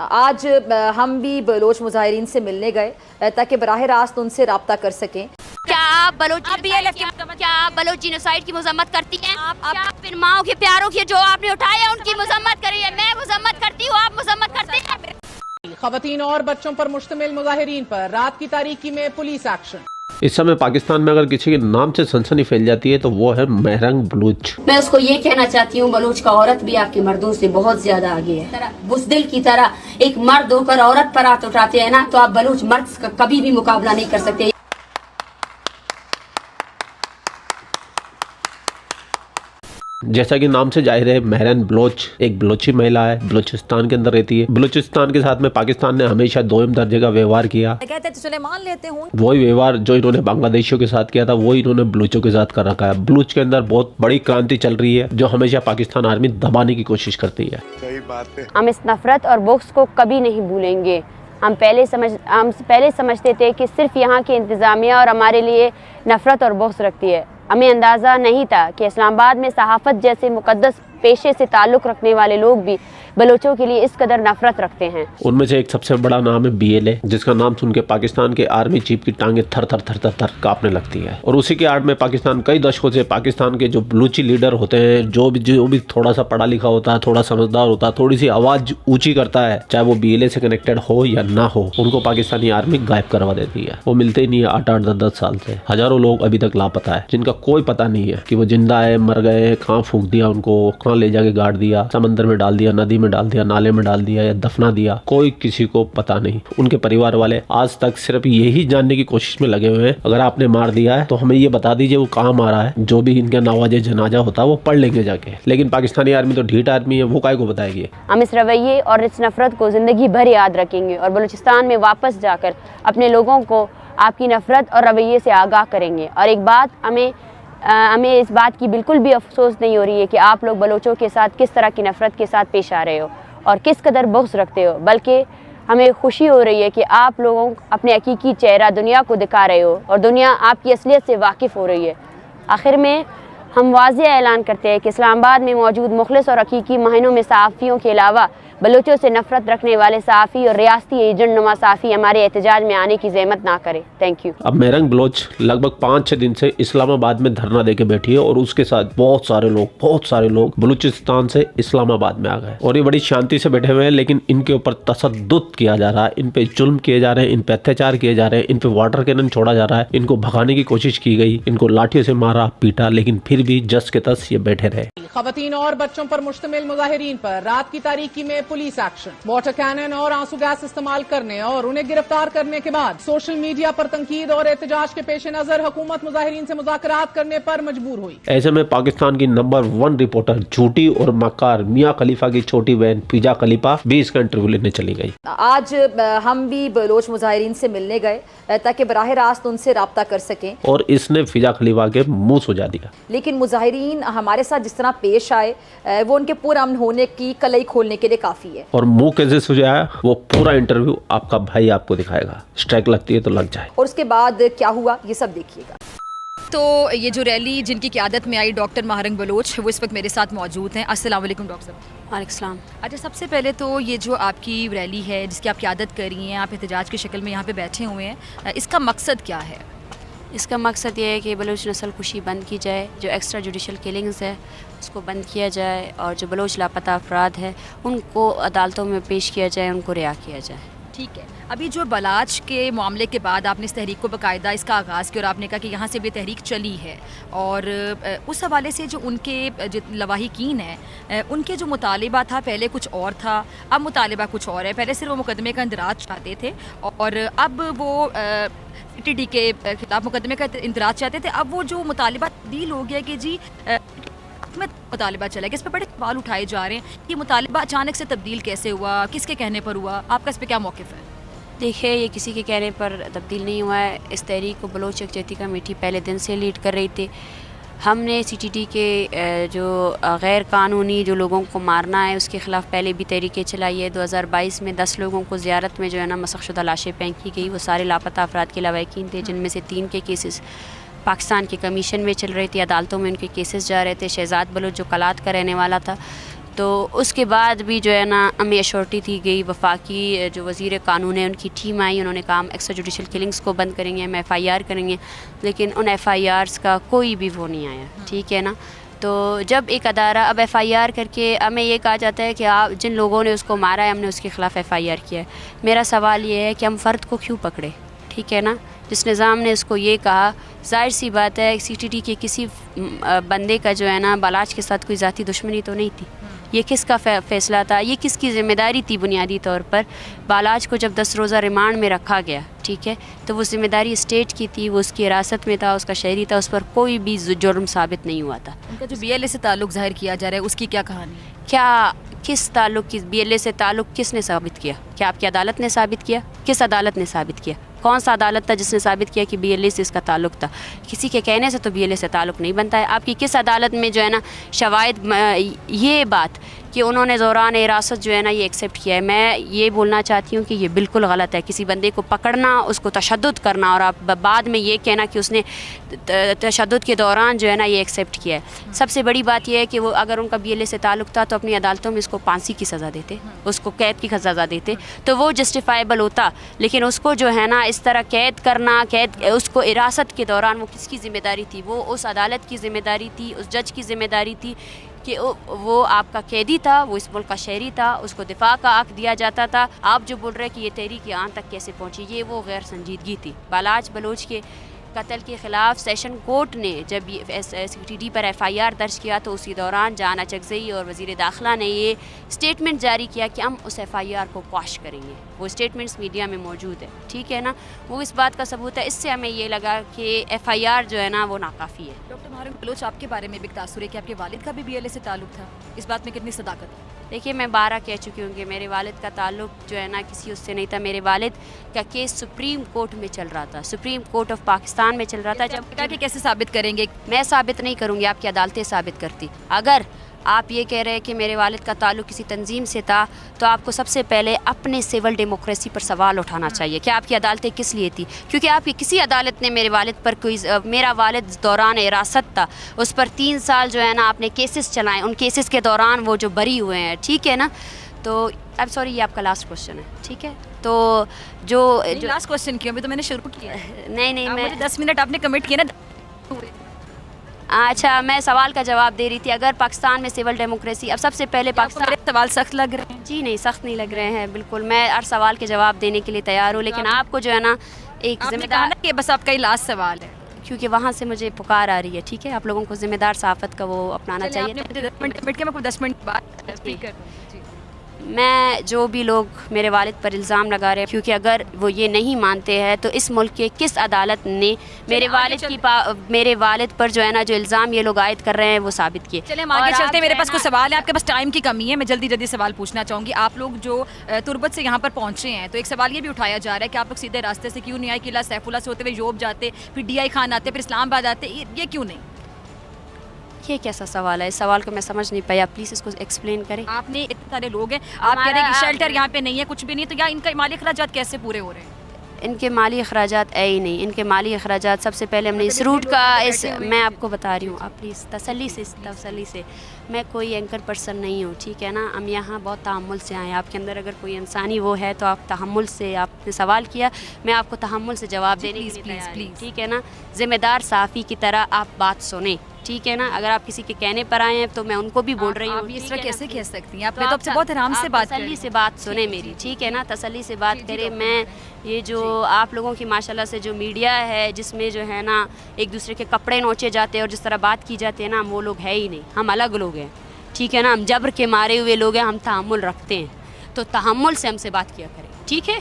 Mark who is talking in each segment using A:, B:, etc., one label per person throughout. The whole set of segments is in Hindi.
A: आज हम भी बलोच मुजाहिरीन से मिलने गए ताकि बराह रास्त उनसे रब्ता कर सकें।
B: क्या आप बलोच जीनोसाइड की मजम्मत करती हैं? आप फिर माओ के प्यारों के जो आपने उठाए हैं उनकी मजम्मत करिए। मैं मजम्मत करती हूँ, आप मजम्मत करते हैं।
C: खवातीन और बच्चों पर मुश्तमिल मुजाहिरीन पर रात की तारीकी में पुलिस एक्शन।
D: इस समय पाकिस्तान में अगर किसी के नाम से सनसनी फैल जाती है तो वो है महरंग बलूच।
E: मैं उसको ये कहना चाहती हूँ, बलूच का औरत भी आपके मर्दों से बहुत ज्यादा आगे है। बुज़दिल की तरह एक मर्द होकर औरत पर हाथ उठाते हैं ना, तो आप बलूच मर्द का कभी भी मुकाबला नहीं कर सकते।
D: जैसा कि नाम से जाहिर है, महरन बलोच एक बलोची महिला है, बलूचिस्तान के अंदर रहती है। बलूचिस्तान के साथ में पाकिस्तान ने हमेशा दोयम दर्जे का व्यवहार किया।
A: कहते हैं चले मान लेते हूँ,
D: वही व्यवहार जो इन्होंने बांग्लादेशियों के साथ किया था वही इन्होंने बलूचों के साथ कर रखा है। बलूच के अंदर बहुत बड़ी क्रांति चल रही है जो हमेशा पाकिस्तान आर्मी दबाने की कोशिश करती है।
F: सही बात है।
G: हम इस नफरत और बुग़्ज़ को कभी नहीं भूलेंगे। हम पहले समझते थे कि सिर्फ यहाँ की इंतज़ामिया और हमारे लिए नफ़रत और बुग़्ज़ रखती है। हमें अंदाज़ा नहीं था कि इस्लामाबाद में सहाफ़त जैसे मुक़द्दस पेशे से ताल्लुक़ रखने वाले लोग भी बलोचों के लिए इस कदर नफरत रखते हैं।
D: उनमें से एक सबसे बड़ा नाम है BLA, जिसका नाम सुन के पाकिस्तान के आर्मी चीफ की टांगें थर थर थर थर थर कांपने लगती है। और उसी के आड़ में पाकिस्तान कई दशकों से पाकिस्तान के जो बलूची लीडर होते हैं, जो भी थोड़ा सा पढ़ा लिखा होता है, थोड़ा समझदार होता है, थोड़ी सी आवाज ऊंची करता है, चाहे वो BLA से कनेक्टेड हो या ना हो, उनको पाकिस्तानी आर्मी गायब करवा देती है। वो मिलते ही नहीं है 8-8, 10-10 साल से। हजारों लोग अभी तक लापता है, जिनका कोई पता नहीं है कि वो जिंदा है, मर गए, कहाँ फूंक दिया उनको, कहाँ ले जाके गाड़ दिया, समंदर में डाल दिया, नदी में डाल दिया, नाले में डाल दिया या दफना दिया, कोई किसी को पता नहीं। उनके परिवार वाले आज तक सिर्फ यही जानने की कोशिश में लगे हुए हैं, अगर आपने मार दिया है तो हमें ये बता दीजिए वो कहाँ मारा है। जो भी इनका नवाजे जनाजा होता है वो पढ़ लेंगे जाके। लेकिन पाकिस्तानी आर्मी तो ढीठ आदमी है, वो काय को बताएगी।
G: हम इस रवैये और इस नफरत को ज़िंदगी भर याद रखेंगे और बलूचिस्तान में वापस जाकर अपने लोगों को आपकी नफरत और रवैये से आगाह करेंगे। और एक बात, हमें इस बात की बिल्कुल भी अफसोस नहीं हो रही है कि आप लोग बलोचों के साथ किस तरह की नफरत के साथ पेश आ रहे हो और किस कदर बुग़्ज़ रखते हो, बल्कि हमें खुशी हो रही है कि आप लोगों अपने हकीकी चेहरा दुनिया को दिखा रहे हो और दुनिया आपकी असलियत से वाकिफ़ हो रही है। आखिर में हम वाज़ेह ऐलान करते हैं कि इस्लामाबाद में मौजूद मुखलिस और हकीकी मायनों में सहाफ़ियों के अलावा बलोचों से नफरत रखने वाले सहाफ़ी और रियासती एजेंट नुमा सहाफ़ी हमारे एहतजाज में आने की ज़हमत ना करें। Thank you.
D: अब महरंग बलोच लगभग 5-6 दिन से इस्लामाबाद में धरना देके बैठी है और उसके साथ बहुत सारे लोग बलूचिस्तान से इस्लामाबाद में आ गए और ये बड़ी शांति से बैठे हुए हैं। लेकिन इनके ऊपर तसद्दुद किया जा रहा है, इन पे जुल्म किए जा रहे हैं, इन पे अत्याचार किए जा रहे हैं, इन पे वाटर कैनन छोड़ा जा रहा है, इनको भगाने की कोशिश की गई, इनको लाठियों से मारा पीटा, लेकिन फिर भी जस के तस ये बैठे रहे।
C: खवातीन और बच्चों पर मुश्तमिल मुजाहिरीन पर रात की तारीकी में पुलिस एक्शन। वाटर कैनन और आंसू गैस इस्तेमाल करने और उन्हें गिरफ्तार करने के बाद सोशल मीडिया पर तनकीद और एहतजाज के पेश नजर हुकूमत मुजाहिरीन से मुज़ाकरात करने पर मजबूर हुई।
D: ऐसे में पाकिस्तान की नंबर 1 रिपोर्टर झूठी और मक्कार मियां खलीफा की छोटी बहन फिजा खलीफा भी इसका इंटरव्यू लेने चली गई।
A: आज हम भी बलोच मुजाहिरीन से मिलने गए ताकि बराह रास्त उनसे रब्ता कर सकें और
D: इसने फिजा खलीफा के मुंह सुजा दिया।
A: लेकिन मुजाहिरीन हमारे साथ जिस तरह पेश आए वो उनके पुरअमन होने की कलई खोलने के लिए काफ़ी है।
D: और मुंह कैसे सुझाया वो पूरा इंटरव्यू आपका भाई आपको दिखाएगा। स्ट्राइक लगती है तो लग जाए।
A: और उसके बाद क्या हुआ ये सब देखिएगा।
H: तो ये जो रैली जिनकी क़यादत में आई डॉक्टर महरंग बलोच, वो इस वक्त मेरे साथ मौजूद हैं। अस्सलाम वालेकुम डॉक्टर साहब।
G: वालेकुम सलाम।
H: अच्छा, सबसे पहले तो ये जो आपकी रैली है जिसकी आप क़यादत कर रही हैं, आप एहतजाज की शक्ल में यहाँ पे बैठे हुए हैं, इसका मकसद क्या है?
G: इसका मकसद ये है कि बलूच नस्ल कुशी बंद की जाए, जो एक्स्ट्रा जुडिशल किलिंग्स है उसको बंद किया जाए और जो बलूच लापता अफराद है उनको अदालतों में पेश किया जाए, उनको रिहा किया जाए।
H: ठीक है, अभी जो बलाच के मामले के बाद आपने इस तहरीक को बाकायदा इसका आगाज़ किया और आपने कहा कि यहाँ से भी तहरीक चली है और उस हवाले से जो उनके जो लवाहिकीन हैं उनके जो मुतालिबा था पहले कुछ और था, अब मुतालिबा कुछ और है। पहले सिर्फ वो मुकदमे का इंदराज चाहते थे और अब वो TT के खिलाफ मुकदमे का इंदराज चाहते थे। अब वो जो मुतालिबा तब्दील हो गया कि जी में मुतालिबा चला गया। इस पर बड़े सवाल उठाए जा रहे हैं कि मुतालिबा अचानक से तब्दील कैसे हुआ, किसके कहने पर हुआ, आपका इस पर क्या मौक़िफ़ है?
G: देखिए, ये किसी के कहने पर तब्दील नहीं हुआ है। इस तहरीक को बलोच यकजहती कमेटी पहले दिन से लीड कर रही थी। हमने CTT के जो गैर कानूनी जो लोगों को मारना है उसके ख़िलाफ़ पहले भी तहरीकें चलाई है। 2022 में 10 लोगों को ज़ियारत में जो है ना मसख़शुदा लाशें फेंकी गई। वो सारे लापता अफराद के लवाहिकीन थे, जिनमें से 3 के केसेस पाकिस्तान के कमीशन में चल रही थी, अदालतों में उनके केसेस जा रहे थे। शहजाद बलोच जो कलात का रहने वाला था तो उसके बाद भी जो है ना हमें एश्योरिटी दी गई, वफाकी जो वज़ीर कानून है उनकी टीम आई, उन्होंने कहा एक्स्ट्रा जुडिशल किलिंग्स को बंद करेंगे, हम FIR करेंगे, लेकिन उन FIRs का कोई भी वो नहीं आया, ठीक है ना। तो जब एक अदारा अब FIR करके हमें ये कहा जाता है कि आप जिन लोगों ने उसको मारा है हमने उसके ख़िलाफ़ FIR किया है, मेरा सवाल ये है कि हम फ़र्द को क्यों पकड़े, ठीक है ना। जिस निज़ाम ने उसको ये कहा, जाहिर सी बात है CTT के किसी बंदे का जो है ना बालाच के साथ कोई ज़ाती दुश्मनी तो नहीं थी, ये किसका फ़ैसला था, ये किसकी ज़िम्मेदारी थी बुनियादी तौर पर। बालाच को जब 10 रोज़ा रिमांड में रखा गया, ठीक है, तो वो ज़िम्मेदारी स्टेट की थी, वो उसकी हिरासत में था, उसका शहरी था, उस पर कोई भी जुर्म साबित नहीं हुआ था।
H: उनका जो BLA से ताल्लुक़ ज़ाहिर किया जा रहा है उसकी क्या कहानी है?
G: क्या किस ताल्लुक़ की BLA से ताल्लुक़ किसने साबित किया? क्या आपकी अदालत ने साबित किया? किस अदालत ने साबित किया? कौन सा अदालत था जिसने साबित किया कि BLA से इसका ताल्लुक़ था? किसी के कहने से तो BLA से ताल्लुक़ नहीं बनता है। आपकी किस अदालत में जो है ना शवाहिद ये बात कि उन्होंने दौरान हिरासत जो है ना ये एक्सेप्ट किया है? मैं ये बोलना चाहती हूँ कि ये बिल्कुल गलत है। किसी बंदे को पकड़ना, उसको तशद्दुद करना और आप बाद में ये कहना कि उसने तशद्दुद के दौरान जो है ना ये एक्सेप्ट किया है। सबसे बड़ी बात यह है कि वो अगर उनका BLA से ताल्लुक़ था तो अपनी अदालतों में इसको फांसी की सज़ा देते, उसको कैद की सज़ा देते, तो वो जस्टिफाइबल होता। लेकिन उसको जो है ना इस तरह कैद करना, उसको हिरासत के दौरान वो किसकी ज़िम्मेदारी थी? वो उस अदालत की ज़िम्मेदारी थी, उस जज की ज़िम्मेदारी थी कि वो आपका कैदी था, वो इस मुल्क का शहरी था, उसको दिफा का हक़ दिया जाता था। आप जो बोल रहे हैं कि ये तहरीक यहाँ तक कैसे पहुँची, ये वो गैर संजीदगी थी। बालाच बलोच के कत्ल के ख़िलाफ़ सेशन कोर्ट ने जब CTT पर FIR दर्ज किया तो उसी दौरान जाना चकज़ई और वज़ीर दाखिला ने ये स्टेटमेंट जारी किया कि हम उस FIR को क्वाश करेंगे। वो स्टेटमेंट्स मीडिया में मौजूद है, ठीक है ना, वो इस बात का सबूत है। इससे हमें ये लगा कि FIR जो है ना वो नाकाफ़ी है।
H: डॉक्टर मारूम बलोच, आपके बारे में भी एक तासुर है कि आपके वालिद का भी BLA से ताल्लुक़ था, इस बात में कितनी सदाकत है?
G: देखिए, मैं 12 कह चुकी हूँ कि मेरे वालिद का ताल्लुक़ जो है ना किसी उससे नहीं था। मेरे वालिद का केस सुप्रीम कोर्ट में चल रहा था, सुप्रीम कोर्ट ऑफ पाकिस्तान में चल रहा था। जब
H: कि कैसे साबित करेंगे?
G: मैं साबित नहीं करूँगी, आपकी अदालतें साबित करती। अगर आप ये कह रहे हैं कि मेरे वालिद का ताल्लुक़ किसी तंजीम से था तो आपको सबसे पहले अपने सिविल डेमोक्रेसी पर सवाल उठाना चाहिए कि आपकी अदालतें किस लिए थी। क्योंकि आपकी किसी अदालत ने मेरे वालिद पर कोई, मेरा वालिद दौरान हिरासत था, उस पर 3 साल जो है ना आपने केसेस चलाए, उन केसेस के दौरान वो जो बरी हुए हैं, ठीक है ना। तो अब सॉरी, ये आपका लास्ट क्वेश्चन है, ठीक है। तो जो
H: लास्ट क्वेश्चन क्यों? अभी तो मैंने शुरू किया।
G: नहीं, मैं
H: 10 मिनट आपने कमिट किया ना।
G: अच्छा, मैं सवाल का जवाब दे रही थी। अगर पाकिस्तान में सिविल डेमोक्रेसी, अब सबसे पहले पाकिस्तान,
H: सवाल सख्त लग रहे हैं?
G: जी नहीं, सख्त नहीं लग रहे हैं, बिल्कुल मैं हर सवाल के जवाब देने के लिए तैयार हूँ, लेकिन आपको जो है ना एक जिम्मेदार,
H: कि बस आपका ही लास्ट सवाल है,
G: क्योंकि वहाँ से मुझे पुकार आ रही है, ठीक है। आप लोगों को जिम्मेदार सहाफ़त का वो अपनाना चाहिए।
H: 10 मिनट बाद
G: मैं जो भी लोग मेरे वालिद पर इल्ज़ाम लगा रहे हैं, क्योंकि अगर वो ये नहीं मानते हैं तो इस मुल्क के किस अदालत ने मेरे वालिद पर जो है ना जो इल्ज़ाम ये लोग आयद कर रहे हैं वो साबित किए।
H: चले हम आगे चलते हैं, मेरे पास कुछ सवाल है, आपके पास टाइम की कमी है, मैं जल्दी सवाल पूछना चाहूँगी। आप लोग जो तुर्बत से यहाँ पर पहुँचे हैं तो एक सवाल ये भी उठाया जा रहा है कि आप लोग सीधे रास्ते से क्यों नहीं आए? किला सैफुल्ला से होते हुए योब जाते, फिर DI खान आते, फिर इस्लामाबाद आते, ये क्यों नहीं?
G: ये कैसा सवाल है? इस सवाल को मैं समझ नहीं पाया, प्लीज़ इसको एक्सप्लेन करें।
H: आपने इतने सारे लोग हैं, आप कह रहे हैं कि शेल्टर यहाँ पे नहीं है, कुछ भी नहीं, तो या इनका माली अखराजात कैसे पूरे हो रहे हैं?
G: इनके माली अखराजात है ही नहीं। इनके माली अखराजात सबसे पहले हमने इस रूट का मैं आपको बता रही हूँ, आप प्लीज़ तसल्ली से, मैं कोई एंकर पर्सन नहीं हूँ, ठीक है ना। हम यहाँ बहुत तहम्मुल से आए, आपके अंदर अगर कोई इंसानी वो है तो आप तहम्मुल से, आपने सवाल किया, मैं आपको तहम्मुल से जवाब देने के लिए तैयार हूं, ठीक है ना। ज़िम्मेदार सहाफ़ी की तरह आप बात सुने, ठीक है ना। अगर आप किसी के कहने पर आए हैं तो मैं उनको भी बोल रही हूँ।
H: इस तरह कैसे कह सकती हैं? आपने तो आपसे बहुत आराम से बात,
G: तसल्ली से बात सुने मेरी, ठीक है ना, तसल्ली से बात करें। मैं ये जो आप लोगों की माशाल्लाह से जो मीडिया है जिसमें जो है ना एक दूसरे के कपड़े नोचे जाते हैं और जिस तरह बात की जाती है ना, वो लोग है ही नहीं, हम अलग लोग हैं, ठीक है ना। हम जबर के मारे हुए लोग हैं, हम तहम्मुल रखते हैं, तो तहम्मुल से हमसे बात किया करें, ठीक है।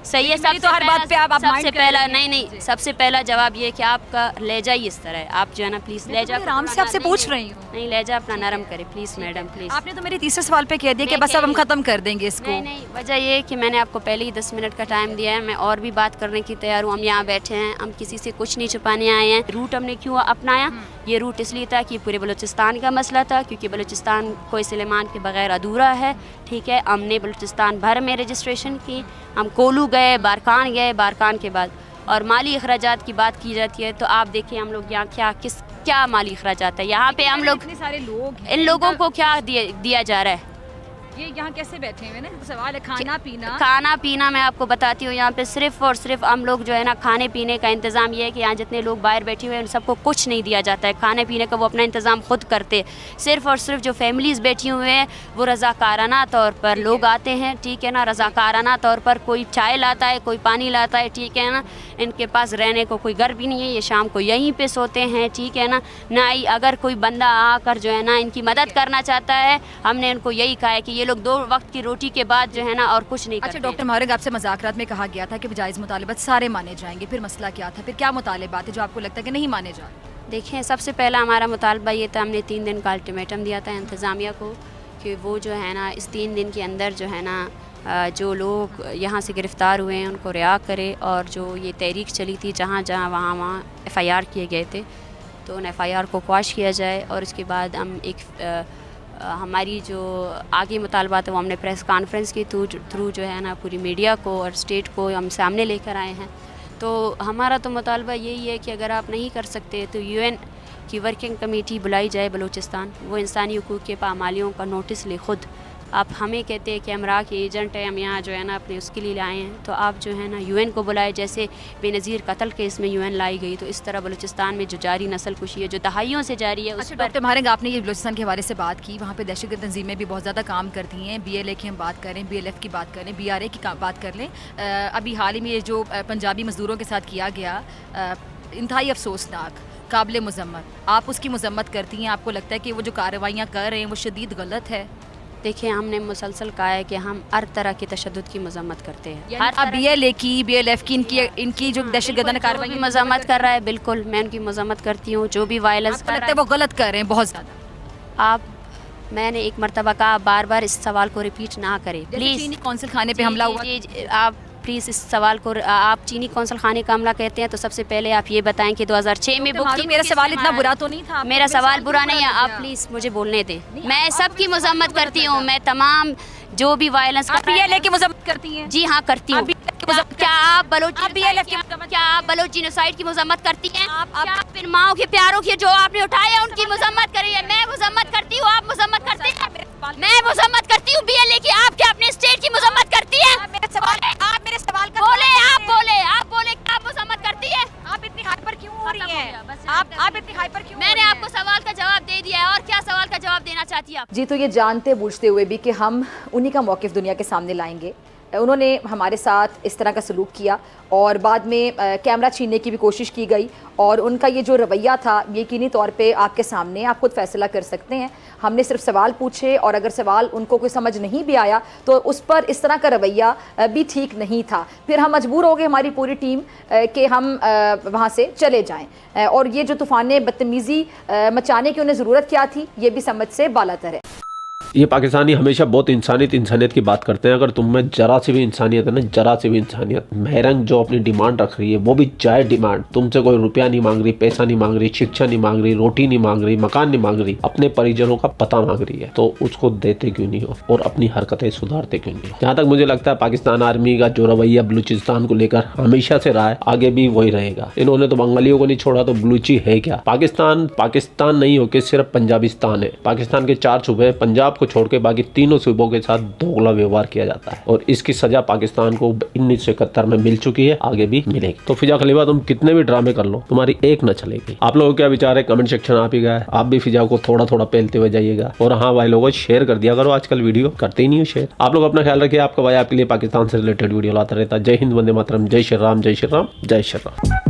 G: सही है।
H: तो हर बात पे आप
G: सबसे पहला नहीं, सबसे पहला जवाब ये कि आपका लहजा ही इस तरह है, आप जो है ना प्लीज़ लहजा
H: आराम से आपसे पूछ रही हूँ,
G: नहीं लहजा अपना नरम करें प्लीज़ मैडम, प्लीज़।
H: आपने तो मेरे तीसरे सवाल पे कह दिया कि बस अब हम खत्म कर देंगे इसको।
G: नहीं, वजह ये कि मैंने आपको पहले ही 10 मिनट का टाइम दिया है, मैं और भी बात करने की तैयार हूँ। हम यहाँ बैठे हैं, हम किसी से कुछ नहीं छुपाने आए हैं। रूट हमने क्यों अपनाया? ये रूट इसलिए था कि पूरे बलूचिस्तान का मसला था, क्योंकि बलूचिस्तान कोई सुलेमान के बगैर अधूरा है, ठीक है। हमने बलूचिस्तान भर में रजिस्ट्रेशन की, हम कोलू गए, बारकान गए, बारकान के बाद और माली अखराजात की बात की जाती है तो आप देखिए हम लोग यहाँ क्या किस
B: क्या माली अखराजात है? यहाँ पे हम लोग,
H: इतने सारे लोग हैं,
B: इन लोगों को क्या दिया जा रहा है?
H: ये यहाँ कैसे बैठे हुए हैं ना, सवाल है खाना
B: पीना मैं आपको बताती हूँ। यहाँ पे सिर्फ और सिर्फ हम लोग जो है ना, खाने पीने का इंतज़ाम ये है कि यहाँ जितने लोग बाहर बैठे हुए हैं उन सबको कुछ नहीं दिया जाता है। खाने पीने का वो अपना इंतज़ाम खुद करते। सिर्फ और सिर्फ जो फैमिलीज़ बैठी हुए हैं वो रज़ाकाराना तौर पर लोग आते हैं, ठीक है ना, रज़ाकाराना तौर पर कोई चाय लाता है, कोई पानी लाता है, ठीक है ना। इनके पास रहने को कोई घर भी नहीं है, ये शाम को यहीं पे सोते हैं, ठीक है ना। ना ही अगर कोई बंदा आकर जो है ना इनकी मदद करना चाहता है, हमने इनको यही कहा है कि ये लोग 2 वक्त की रोटी के बाद जो है ना और कुछ नहीं करते।
H: अच्छा डॉक्टर मारिक, आपसे मज़ाकरात में कहा गया था कि जायज़ मुतालिबात सारे माने जाएंगे, फिर मसला क्या था? फिर क्या मुतालिबात है जो आपको लगता है कि नहीं माने जाए?
B: देखें, सबसे पहला हमारा मुतालबा ये था, हमने 3 दिन का अल्टीमेटम दिया था इंतज़ामिया को कि वो जो है ना इस 3 दिन के अंदर जो है ना जो लोग यहाँ से गिरफ़्तार हुए हैं उनको रिहा करे, और जो ये तहरीक चली थी जहाँ जहाँ वहाँ FIR किए गए थे तो उन FIR को क्वाश किया जाए। और उसके बाद हम हमारी जो आगे मुतालबात है वो हमने प्रेस कॉन्फ्रेंस के थ्रू जो है ना पूरी मीडिया को और स्टेट को हम सामने लेकर आए हैं। तो हमारा तो मुतालबा यही है कि अगर आप नहीं कर सकते तो UN की वर्किंग कमेटी बुलाई जाए बलूचिस्तान, वो इंसानी हुकूक़ के पामालियों का नोटिस ले खुद। आप हमें कहते हैं कि हम राह के एजेंट हैं, हम यहाँ जो है ना अपने उसके लिए लाए हैं, तो आप जो है ना UN को बुलाए। जैसे बेनज़ीर कत्ल केस में UN लाई गई, तो इस तरह बलूचिस्तान में जो जारी नस्ल कुशी है जो दहाइयों से जारी है, उस पर।
H: डॉक्टर मारिक, आपने ये बलूचिस्तान के हवाले से बात की, वहाँ पे दहशतगर्द तंजीमें भी बहुत ज़्यादा काम करती हैं। BLA की हम बात करें, BLF की बात करें, BRA की बात कर लें, अभी हाल ही में ये जो पंजाबी मज़दूरों के साथ किया गया, इंतहाई अफसोसनाक, काबिल मज़म्मत, आप उसकी मज़म्मत करती हैं? आपको लगता है कि वो जो कार्रवाइयाँ कर रहे हैं वो शदीद गलत है?
B: देखिए, हमने मुसलसल कहा है कि हम हर तरह की तशद्दुद की मज़म्मत करते हैं।
H: अब BLA की, BLF की, इनकी जो दहशतगर्दाना कार्रवाई
B: की मज़म्मत कर रहा है, बिल्कुल मैं उनकी मज़म्मत करती हूँ। जो भी वायलेंस
H: लगता है वो गलत कर रहे हैं बहुत ज़्यादा।
B: मैंने एक मरतबा कहा, बार बार इस सवाल को रिपीट ना करें प्लीज़।
H: चीनी कौंसल खाने पे हमला हुआ,
B: आप प्लीज़ इस सवाल को, आप चीनी कौंसल खाने का हमला कहते हैं तो सबसे पहले आप ये बताएं कि 2006 में बुक की।
H: मेरा सवाल इतना बुरा तो नहीं था।
B: मेरा सवाल बुरा नहीं है, आप प्लीज़ मुझे बोलने दें। मैं सबकी मज़म्मत करती हूँ, मैं तमाम जो भी वायलेंस।
H: आप BLA की मज़म्मत करती हैं?
B: जी हाँ, करती हूँ। क्या आप बलोच जीनोसाइड की मज़म्मत करती हैं? क्या आप इन माओं के प्यारों की जो आपने उठाए उनकी मज़म्मत करी है? मैं मज़म्मत करती हूँ, आप मज़म्मत करते हैं? मैं मज़म्मत करती हूँ BLA की, आप क्या अपने स्टेट की मज़म्मत करती हैं?
H: आप मेरे सवाल का
B: आप बोले क्या आप मज़म्मत करती है?
H: आप इतनी हाइपर क्यों हो रही हैं? आप इतनी हाइपर क्यों?
B: मैंने आपको सवाल का जवाब दे दिया है, और क्या सवाल का जवाब देना चाहती है आप?
A: जी, तो ये जानते बूझते हुए भी कि हम उन्हीं का मौक़िफ़ दुनिया के सामने लाएंगे, उन्होंने हमारे साथ इस तरह का सलूक किया और बाद में कैमरा छीनने की भी कोशिश की गई। और उनका ये जो रवैया था यकीनी तौर पे आपके सामने, आप खुद फैसला कर सकते हैं। हमने सिर्फ सवाल पूछे और अगर सवाल उनको कोई समझ नहीं भी आया तो उस पर इस तरह का रवैया भी ठीक नहीं था। फिर हम मजबूर हो गए, हमारी पूरी टीम, कि हम वहाँ से चले जाएँ। और ये जो तूफ़ान बदतमीज़ी मचाने की उन्हें ज़रूरत क्या थी, ये भी समझ से बालातर है।
D: ये पाकिस्तानी हमेशा बहुत इंसानियत की बात करते हैं। अगर तुम में जरा सी भी इंसानियत है ना, जरा सी भी इंसानियत, महरंग जो अपनी डिमांड रख रही है वो भी जायज़ डिमांड, तुमसे कोई रुपया नहीं मांग रही, पैसा नहीं मांग रही, शिक्षा नहीं मांग रही, रोटी नहीं मांग रही, मकान नहीं मांग रही, अपने परिजनों का पता मांग रही है, तो उसको देते क्यों नहीं हो और अपनी हरकतें सुधारते क्यों नहीं हो? जहाँ तक मुझे लगता है पाकिस्तान आर्मी का जो रवैया बलूचिस्तान को लेकर हमेशा से रहा है, आगे भी वही रहेगा। इन्होंने तो बंगालियों को नहीं छोड़ा, तो बलूची है क्या? पाकिस्तान नहीं होकर सिर्फ पंजाबिस्तान है। पाकिस्तान के 4 सूबे, पंजाब को छोड़ के बाकी तीनों सूबों के साथ दोगला व्यवहार किया जाता है और इसकी सजा पाकिस्तान को 1971 में मिल चुकी है, आगे भी मिलेगी। तो फिजा खलीफा, तुम कितने भी ड्रामे कर लो, तुम्हारी एक न चलेगी। आप लोगों के क्या विचार है? कमेंट सेक्शन आप ही का है। आप भी फिजा को थोड़ा थोड़ा पहलते हुए जाइएगा और हाँ भाई लोगों, शेयर कर दिया करो, आजकल वीडियो करते ही नहीं हो शेयर। आप लोग अपना ख्याल रखिए। आपका भाई आपके लिए पाकिस्तान से रिलेटेड वीडियो लाता रहता है। जय हिंद, वंदे मातरम, जय श्री राम, जय श्री राम, जय श्री राम।